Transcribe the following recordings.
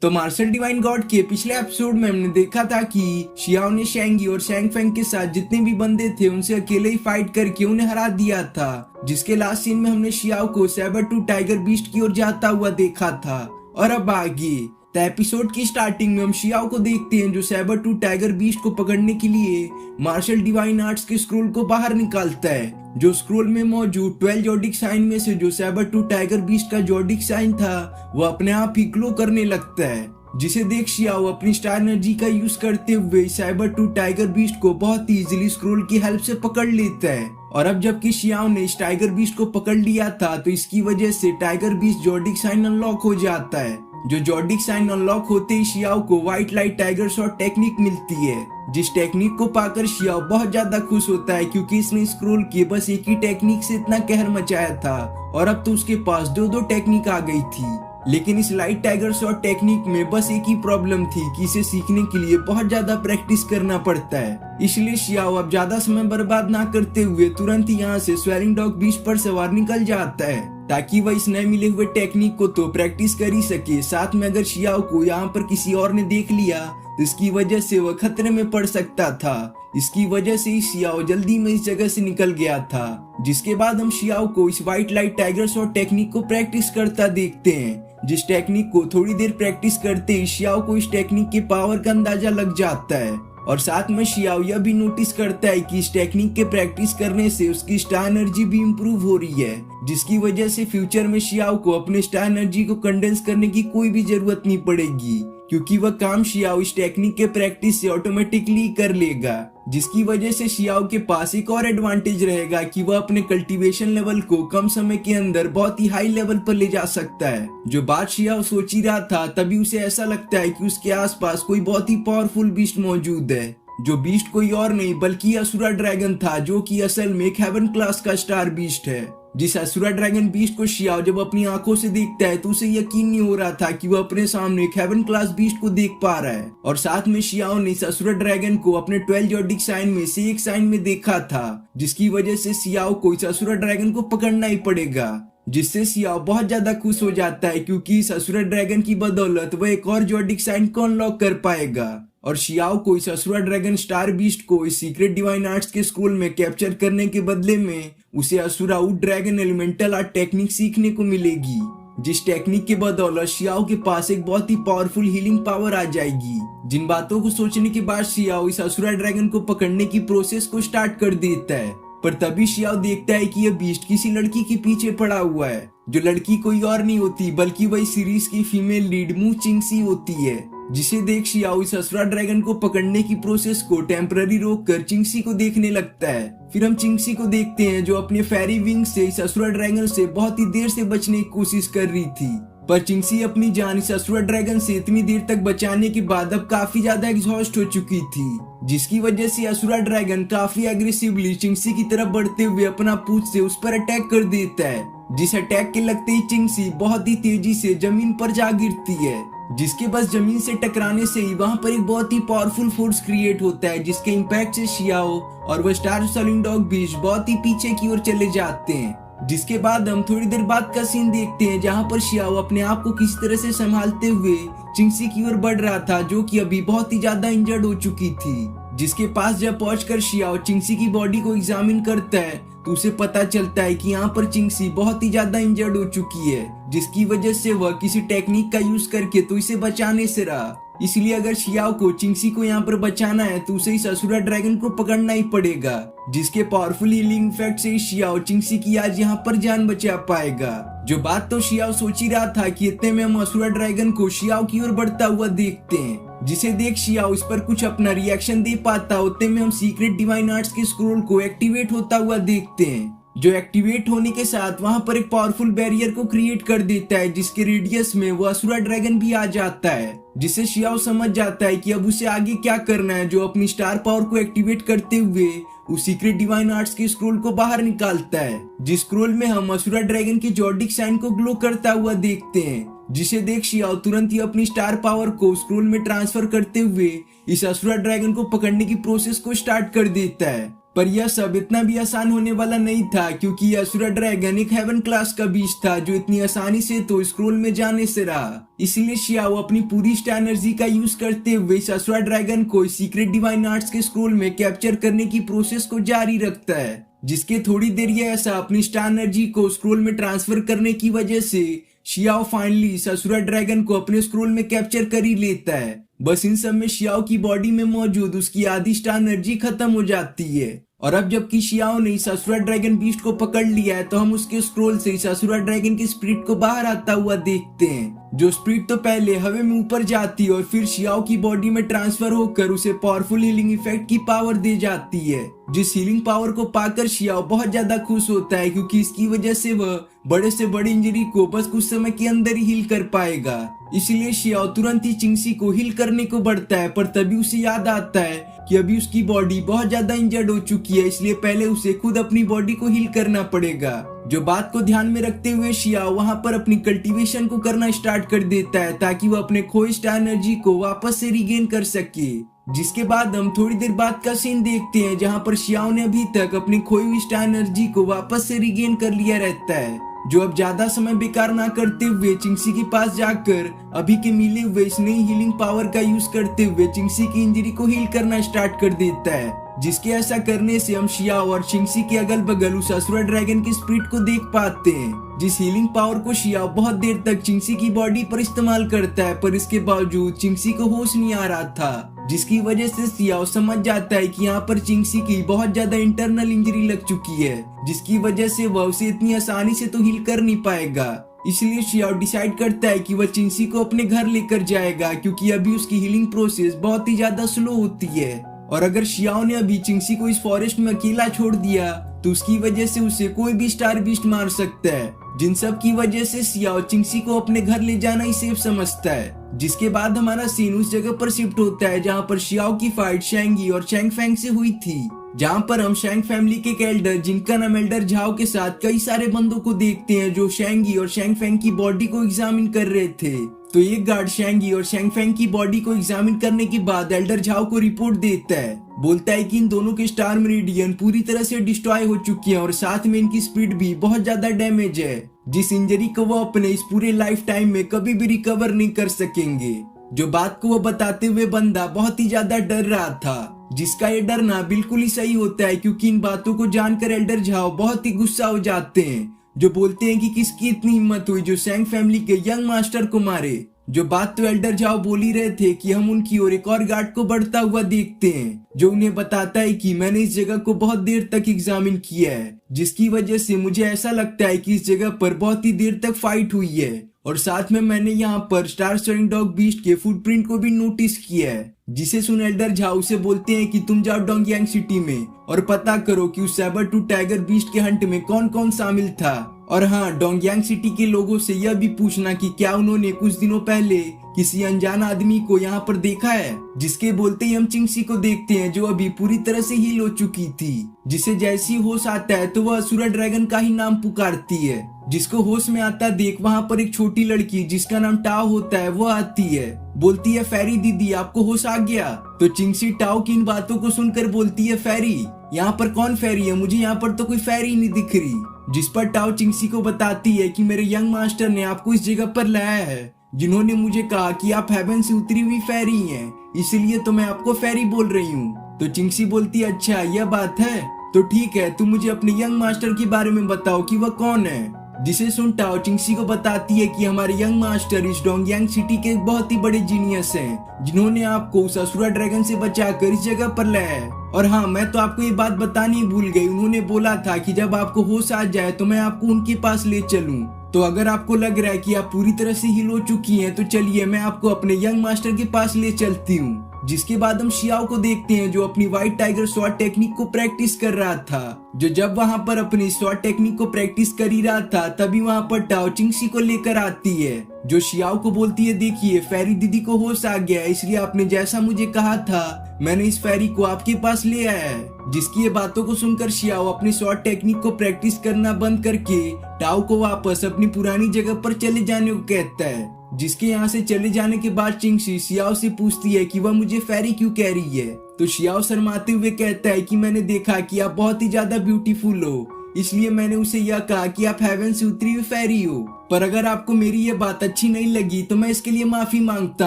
तो martial divine God के पिछले एपिसोड में हमने देखा था कि शियाओ ने शेंगी और शेंग फेंग के साथ जितने भी बंदे थे उनसे अकेले ही फाइट करके उन्हें हरा दिया था, जिसके लास्ट सीन में हमने शियाओ को सैबर टूथ टाइगर बीस्ट की ओर जाता हुआ देखा था। और अब आगे तो एपिसोड की स्टार्टिंग में हम शियाओ को देखते हैं जो सैबर टूथ टाइगर बीस्ट को पकड़ने के लिए मार्शल डिवाइन आर्ट्स के स्क्रोल को बाहर निकालता है। जो स्क्रोल में मौजूद 12 जोडिक साइन में से जो सैबर टूथ टाइगर बीस्ट का जोडिक साइन था वो अपने आप ही ग्लो करने लगता है, जिसे देख शियाओ अपनी स्टार एनर्जी का यूज करते हुए सैबर टूथ टाइगर बीस्ट को बहुत ही इजीली स्क्रोल की हेल्प से पकड़ लेता है। और अब जबकि शियाओ ने इस टाइगर बीस्ट को पकड़ लिया था तो इसकी वजह से tiger beast zodiac sign unlock हो जाता है। जो जोडिक साइन अनलॉक होते ही शियाओ को white light tiger shot technique मिलती है, जिस टेक्निक को पाकर शियाओ बहुत ज्यादा खुश होता है क्योंकि इसने स्क्रोल के बस एक ही टेक्निक से इतना कहर मचाया था और अब तो उसके पास दो टेक्निक आ गई थी। लेकिन इस लाइट टाइगर शॉट टेक्निक में बस एक ही प्रॉब्लम थी कि इसे सीखने के लिए बहुत ज्यादा प्रैक्टिस करना पड़ता है। इसलिए शियाओ अब ज्यादा समय बर्बाद ना करते हुए तुरंत ही यहाँ से स्वेलिंग डॉग बीस्ट पर सवार निकल जाता है ताकि वह इस नए मिले हुए टेक्निक को तो प्रैक्टिस कर ही सके। साथ में अगर शियाओ को यहाँ पर किसी और ने देख लिया तो इसकी वजह से वह खतरे में पड़ सकता था। इसकी वजह से ही शियाओ जल्दी में इस जगह से निकल गया था। जिसके बाद हम शियाओ को इस white light tiger shot technique को प्रैक्टिस करता देखते हैं, जिस टेक्निक को थोड़ी देर प्रैक्टिस करते ही शियाओ को इस टेक्निक के पावर का अंदाजा लग जाता है। और साथ में शियाओ यह भी नोटिस करता है कि इस टेक्निक के प्रैक्टिस करने से उसकी स्टार एनर्जी भी इम्प्रूव हो रही है, जिसकी वजह से फ्यूचर में शियाओ को अपने स्टार एनर्जी को कंडेंस करने की कोई भी जरूरत नहीं पड़ेगी क्योंकि वह काम शियाओ इस टेक्निक के प्रैक्टिस से ऑटोमेटिकली कर लेगा। जिसकी वजह से शियाओ के पास एक और एडवांटेज रहेगा कि वह अपने कल्टीवेशन लेवल को कम समय के अंदर बहुत ही हाई लेवल पर ले जा सकता है। जो बात शियाओ सोच ही रहा था तभी उसे ऐसा लगता है कि उसके आसपास कोई बहुत ही पावरफुल बीस्ट मौजूद है। जो बीस्ट कोई और नहीं बल्कि असुरा ड्रैगन था, जो कि असल में एक हेवन क्लास का स्टार बीस्ट है। जिस असुरा ड्रैगन बीस्ट को शियाओ जब अपनी आंखों से देखता है तो उसे यकीन नहीं हो रहा था कि वह अपने सामने एक हेवन क्लास बीस्ट को देख पा रहा है। और साथ में शियाओ ने इस असुरा ड्रैगन को अपने 12 जोडिक साइन में से एक साइन में देखा था, जिसकी वजह से शियाओ को इस असुरा ड्रैगन को पकड़ना ही पड़ेगा। जिससे शियाओ बहुत ज्यादा खुश हो जाता है क्योंकि इस असुरा ड्रैगन की बदौलत वह एक और जोडिक साइन को अनलॉक कर पाएगा। और शियाओ को इस असुरा ड्रैगन स्टार बीस्ट को इस सीक्रेट डिवाइन आर्ट्स के स्कूल में कैप्चर करने के बदले में उसे Asura wood dragon elemental art technique सीखने को मिलेगी, जिस टेक्निक के बदौलत शियाओ के पास एक बहुत ही पावरफुल हीलिंग पावर आ जाएगी। जिन बातों को सोचने के बाद शियाओ इस असुरा ड्रैगन को पकड़ने की प्रोसेस को स्टार्ट कर देता है, पर तभी शियाओ देखता है कि यह बीस्ट किसी लड़की के पीछे पड़ा हुआ है। जो लड़की कोई और नहीं होती बल्कि वही सीरीज की फीमेल लीड मू चिंगसी होती है। जिसे देख शियाओ इस असुरा ड्रैगन को पकड़ने की प्रोसेस को टेम्पररी रोक कर चिंगसी को देखने लगता है। फिर हम चिंगसी को देखते हैं जो अपने फेरी विंग से इस असुरा ड्रैगन से बहुत ही देर से बचने की कोशिश कर रही थी, पर चिंगसी अपनी जान इस असुरा ड्रैगन से इतनी देर तक बचाने के बाद अब काफी ज्यादा एग्जॉस्ट हो चुकी थी, जिसकी वजह से असुरा ड्रैगन काफी एग्रेसिवली चिंगसी की तरफ बढ़ते हुए अपना पूंछ से उस पर अटैक कर देता है। जिस अटैक के लगते ही चिंगसी बहुत ही तेजी से जमीन पर जा गिरती है, जिसके बस जमीन से टकराने से ही वहां पर एक बहुत ही पावरफुल फोर्स क्रिएट होता है, जिसके इम्पैक्ट से शियाओ और वह स्टार स्वेलिंग डॉग बीस्ट बहुत ही पीछे की ओर चले जाते हैं। जिसके बाद हम थोड़ी देर बाद का सीन देखते हैं जहां पर शियाओ अपने आप को किसी तरह से संभालते हुए चिंगसी की ओर बढ़ रहा था, जो कि अभी बहुत ही ज्यादा इंजर्ड हो चुकी थी। जिसके पास जब पहुंचकर शियाओ चिंगसी की बॉडी को एग्जामिन करता है तो उसे पता चलता है कि यहाँ पर चिंगसी बहुत ही ज्यादा इंजर्ड हो चुकी है, जिसकी वजह से वह किसी टेक्निक का यूज करके तो इसे बचाने से रहा। इसलिए अगर शियाओ को चिंगसी को यहाँ पर बचाना है तो उसे इस असुरा ड्रैगन को पकड़ना ही पड़ेगा, जिसके पावरफुल हीलिंग इफेक्ट से शियाओ चिंगसी की आज यहाँ पर जान बचा पाएगा। जो बात तो शियाओ सोच ही रहा था कि इतने में हम असुरा ड्रैगन को शियाओ की ओर बढ़ता हुआ देखते हैं, जिसे देख शियाओ इस पर कुछ अपना रिएक्शन दे पाता। उतने में हम सीक्रेट डिवाइन आर्ट्स के स्क्रोल को एक्टिवेट होता हुआ देखते हैं, जो एक्टिवेट होने के साथ वहां पर एक पावरफुल बैरियर को क्रिएट कर देता है, जिसके रेडियस में वो असुरा ड्रैगन भी आ जाता है। जिससे शियाओ समझ जाता है कि अब उसे आगे क्या करना है, जो अपनी स्टार पावर को एक्टिवेट करते हुए उस सीक्रेट डिवाइन आर्ट्स के स्क्रोल को बाहर निकालता है, जिस स्क्रोल में हम असुरा ड्रैगन के जोडिक साइन को ग्लो करता हुआ देखते हैं। जिसे देख शियाओ तुरंत ही अपनी स्टार पावर को स्क्रोल में ट्रांसफर करते हुए इस असुरा ड्रैगन को पकड़ने की प्रोसेस को स्टार्ट कर देता है। पर यह सब इतना भी आसान होने वाला नहीं था, क्योंकि यह असुरा ड्रैगन एक हेवन क्लास का बीच था जो इतनी आसानी से तो स्क्रोल में जाने से रहा। इसलिए शियाओ अपनी पूरी स्टार एनर्जी का यूज करते हुए इस असुरा ड्रैगन को सीक्रेट डिवाइन आर्ट्स के स्क्रोल में कैप्चर करने की प्रोसेस को जारी रखता है, जिसके थोड़ी देर यह ऐसा अपनी स्टार एनर्जी को स्क्रोल में ट्रांसफर करने की वजह से शियाओ फाइनली इस असुरा ड्रैगन को अपने स्क्रोल में कैप्चर कर ही लेता है। बस इन सब में शियाओ की बॉडी में मौजूद उसकी आधी स्टार एनर्जी खत्म हो जाती है। और अब जबकि शियाओ ने इस असुरा ड्रैगन बीस्ट को पकड़ लिया है, तो हम उसके स्क्रोल से इस असुरा ड्रैगन की स्पिरिट को बाहर आता हुआ देखते हैं, जो स्पिरिट तो पहले हवा में ऊपर जाती है और फिर शियाओ की बॉडी में ट्रांसफर होकर उसे पावरफुल हीलिंग इफेक्ट की पावर दे जाती है। जिस हीलिंग पावर को पाकर शियाओ बहुत ज्यादा खुश होता है, क्योंकि इसकी वजह से वह बड़े से बड़ी इंजरी को बस कुछ समय के अंदर ही हील कर पाएगा। इसलिए शियाओ तुरंत ही चिंगसी को हील करने को बढ़ता है, पर तभी उसे याद आता है कि अभी उसकी बॉडी बहुत ज्यादा इंजर्ड हो चुकी है, इसलिए पहले उसे खुद अपनी बॉडी को हील करना पड़ेगा। जो बात को ध्यान में रखते हुए शियाओ वहां पर अपनी कल्टीवेशन को करना स्टार्ट कर देता है, ताकि वह अपने खोई स्टार एनर्जी को वापस से रिगेन कर सके। जिसके बाद हम थोड़ी देर बाद का सीन देखते हैं, जहां पर शियाओ ने अभी तक अपनी खोई हुई स्टार एनर्जी को वापस से रिगेन कर लिया रहता है, जो अब ज्यादा समय बेकार ना करते हुए चिंगसी के पास जाकर अभी के मिले हुए इस नई हीलिंग पावर का यूज करते हुए चिंगसी की इंजरी को हील करना स्टार्ट कर देता है। जिसके ऐसा करने से हम शियाओ और चिंगसी के अगल बगल उस असुरा ड्रैगन की स्पिरिट को देख पाते हैं। जिस हीलिंग पावर को शियाओ बहुत देर तक चिंगसी की बॉडी पर इस्तेमाल करता है, पर इसके बावजूद चिंगसी को होश नहीं आ रहा था, जिसकी वजह से शियाओ समझ जाता है कि यहाँ पर चिंगसी की बहुत ज्यादा इंटरनल इंजरी लग चुकी है, जिसकी वजह से वह उसे इतनी आसानी से तो हील कर नहीं पाएगा। इसलिए शियाओ डिसाइड करता है कि वह चिंगसी को अपने घर लेकर जाएगा, क्योंकि अभी उसकी हीलिंग प्रोसेस बहुत ही ज्यादा स्लो होती है। और अगर शियाओ ने अभी चिंगसी को इस फॉरेस्ट में अकेला छोड़ दिया, तो उसकी वजह से उसे कोई भी स्टार बीस्ट मार सकता है, जिन सब की वजह से शियाओ चिंगसी को अपने घर ले जाना ही सेफ समझता है। जिसके बाद हमारा सीन उस जगह पर शिफ्ट होता है जहाँ पर शियाओ की फाइट शेंगी और चैंग फेंग से हुई थी, जहाँ पर हम शेंग फैमिली के एक एल्डर जिनका नाम एल्डर झाओ के साथ कई सारे बंदों को देखते हैं, जो शेंगी और शेंग फेंग की बॉडी को एग्जामिन कर रहे थे। तो एक गार्ड शेंगी और शेंग फेंग की बॉडी को एग्जामिन करने के बाद एल्डर झाओ को रिपोर्ट देता है, बोलता है कि इन दोनों के स्टार मेरिडियन पूरी तरह से डिस्ट्रॉय हो चुकी है और साथ में इनकी स्पीड भी बहुत ज्यादा डैमेज है, जिस इंजरी को वो अपने इस पूरे लाइफ टाइम में कभी भी रिकवर नहीं कर सकेंगे। जो बात को वो बताते हुए बंदा बहुत ही ज्यादा डर रहा था, जिसका ये डरना बिल्कुल ही सही होता है, क्योंकि इन बातों को जानकर एल्डर झाओ बहुत ही गुस्सा हो जाते हैं, जो बोलते हैं कि किसकी इतनी हिम्मत हुई जो शेंग फैमिली के यंग मास्टर को मारे। जो बात तो एल्डर झाओ बोल ही रहे थे कि हम उनकी ओर एक और गार्ड को बढ़ता हुआ देखते हैं, जो उन्हें बताता है कि मैंने इस जगह को बहुत देर तक एग्जामिन किया है, जिसकी वजह से मुझे ऐसा लगता है कि इस जगह पर बहुत ही देर तक फाइट हुई है, और साथ में मैंने यहाँ पर स्टार स्टरिंग डॉग बीस्ट के फुटप्रिंट को भी नोटिस किया है। जिसे सुन एल्डर झाओ से बोलते हैं कि तुम जाओ डोंगयांग सिटी में और पता करो कि उस सैबर टू टाइगर बीस्ट के हंट में कौन कौन शामिल था, और हाँ, डोंगयांग सिटी के लोगों से यह भी पूछना कि क्या उन्होंने कुछ दिनों पहले किसी अनजान आदमी को यहाँ पर देखा है। जिसके बोलते ही हम चिंगसी को देखते हैं, जो अभी पूरी तरह से हील हो चुकी थी, जिसे जैसी होश आता है तो वह असुरा ड्रैगन का ही नाम पुकारती है। जिसको होश में आता देख वहाँ पर एक छोटी लड़की जिसका नाम टाओ होता है वो आती है, बोलती है फेरी दीदी आपको होश आ गया। तो चिंगसी टाओ की इन बातों को सुनकर बोलती है फेरी, यहाँ पर कौन फेरी है, मुझे यहाँ पर तो कोई फेरी नहीं दिख रही। जिस पर टाओ चिंगसी को बताती है कि मेरे यंग मास्टर ने आपको इस जगह पर लाया है, जिन्होंने मुझे कहा कि आप हेवन से उतरी हुई फेरी हैं, इसलिए तो मैं आपको फेरी बोल रही हूँ। तो चिंगसी बोलती है अच्छा यह बात है, तो ठीक है तुम मुझे अपने यंग मास्टर के बारे में बताओ कि वह कौन है। जिसे सुन टाओ चिंगसी को बताती है कि हमारे यंग मास्टर इस डोंगयांग सिटी के एक बहुत ही बड़े जीनियस हैं, जिन्होंने आपको उस असुरा ड्रैगन से बचाकर इस जगह पर लाया है। और हाँ, मैं तो आपको ये बात बतानी भूल गई, उन्होंने बोला था कि जब आपको होश आ जाए तो मैं आपको उनके पास ले चलूं। तो अगर आपको लग रहा है कि आप पूरी तरह से हील हो चुकी हैं, तो चलिए मैं आपको अपने यंग मास्टर के पास ले चलती हूँ। जिसके बाद हम शियाओ को देखते हैं, जो अपनी व्हाइट टाइगर स्वॉर्ड टेक्निक को प्रैक्टिस कर रहा था। जो जब वहाँ पर अपनी स्वॉर्ड टेक्निक को प्रैक्टिस कर ही रहा था, तभी वहाँ पर टाओ चिंगसी को लेकर आती है, जो शियाओ को बोलती है देखिए फेरी दीदी को होश आ गया, इसलिए आपने जैसा मुझे कहा था मैंने इस फेरी को आपके पास ले आया है। जिसकी ये बातों को सुनकर शियाओ अपनी स्वॉर्ड टेक्निक को प्रैक्टिस करना बंद करके टाओ को वापस अपनी पुरानी जगह पर चले जाने को कहता है। जिसके यहाँ से चले जाने के बाद चिंगशी शियाओ से पूछती है कि वह मुझे फेरी क्यों कह रही है। तो शियाओ शर्माते हुए कहता है कि मैंने देखा कि आप बहुत ही ज्यादा ब्यूटीफुल हो, इसलिए मैंने उसे यह कहा कि आप हेवन से उतरी हुई फेरी हो। पर अगर आपको मेरी ये बात अच्छी नहीं लगी तो मैं इसके लिए माफी मांगता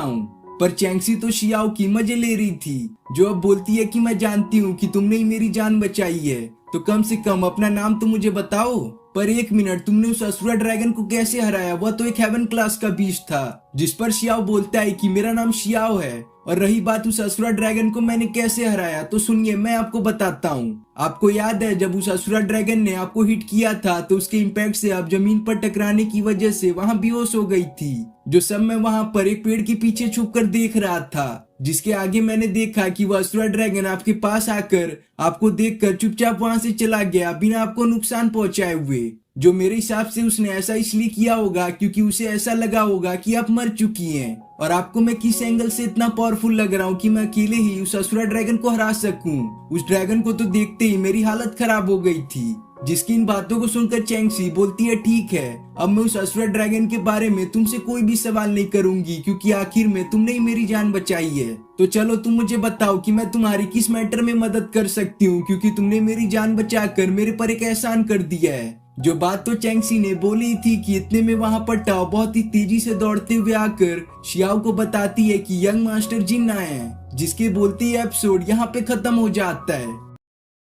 हूँ। पर चैंगसी तो शियाओ की मजे ले रही थी, जो अब बोलती है कि मैं जानती हूँ कि तुमने ही मेरी जान बचाई है, तो कम से कम अपना नाम तो मुझे बताओ। पर एक मिनट, तुमने उस असुरा ड्रैगन को कैसे हराया? वह तो एक हेवन क्लास का बीस्ट था। जिस पर शियाओ बोलता है कि मेरा नाम शियाओ है, और रही बात उस असुरा ड्रैगन को मैंने कैसे हराया, तो सुनिए मैं आपको बताता हूँ। आपको याद है जब उस असुरा ड्रैगन ने आपको हिट किया था तो उसके इम्पैक्ट से आप जमीन पर टकराने की वजह से वहां बेहोश हो गई थी। जो सब मैं वहां पर एक पेड़ के पीछे छुप कर देख रहा था, जिसके आगे मैंने देखा कि वह असुरा ड्रैगन आपके पास आकर आपको देखकर चुपचाप वहां से चला गया बिना आपको नुकसान पहुंचाए हुए। जो मेरे हिसाब से उसने ऐसा इसलिए किया होगा क्योंकि उसे ऐसा लगा होगा कि आप मर चुकी हैं, और आपको मैं किस एंगल से इतना पावरफुल लग रहा हूँ कि मैं अकेले ही उस असुरा ड्रैगन को हरा सकूं। उस ड्रैगन को तो देखते ही मेरी हालत खराब हो गई थी। जिसकी इन बातों को सुनकर चैंगसी बोलती है ठीक है, अब मैं उस असुरा ड्रैगन के बारे में तुमसे कोई भी सवाल नहीं करूंगी, क्योंकि आखिर में तुमने ही मेरी जान बचाई है। तो चलो तुम मुझे बताओ कि मैं तुम्हारी किस मैटर में मदद कर सकती हूँ, क्योंकि तुमने मेरी जान बचाकर मेरे पर एक एहसान कर दिया है। जो बात तो चैंगसी ने बोली थी कि इतने में वहां पर टाओ बहुत ही तेजी से दौड़ते हुए आकर शियाओ को बताती है कि यंग मास्टर जिन आए हैं, जिसके बोलते ही एपिसोड यहाँ पे खत्म हो जाता है।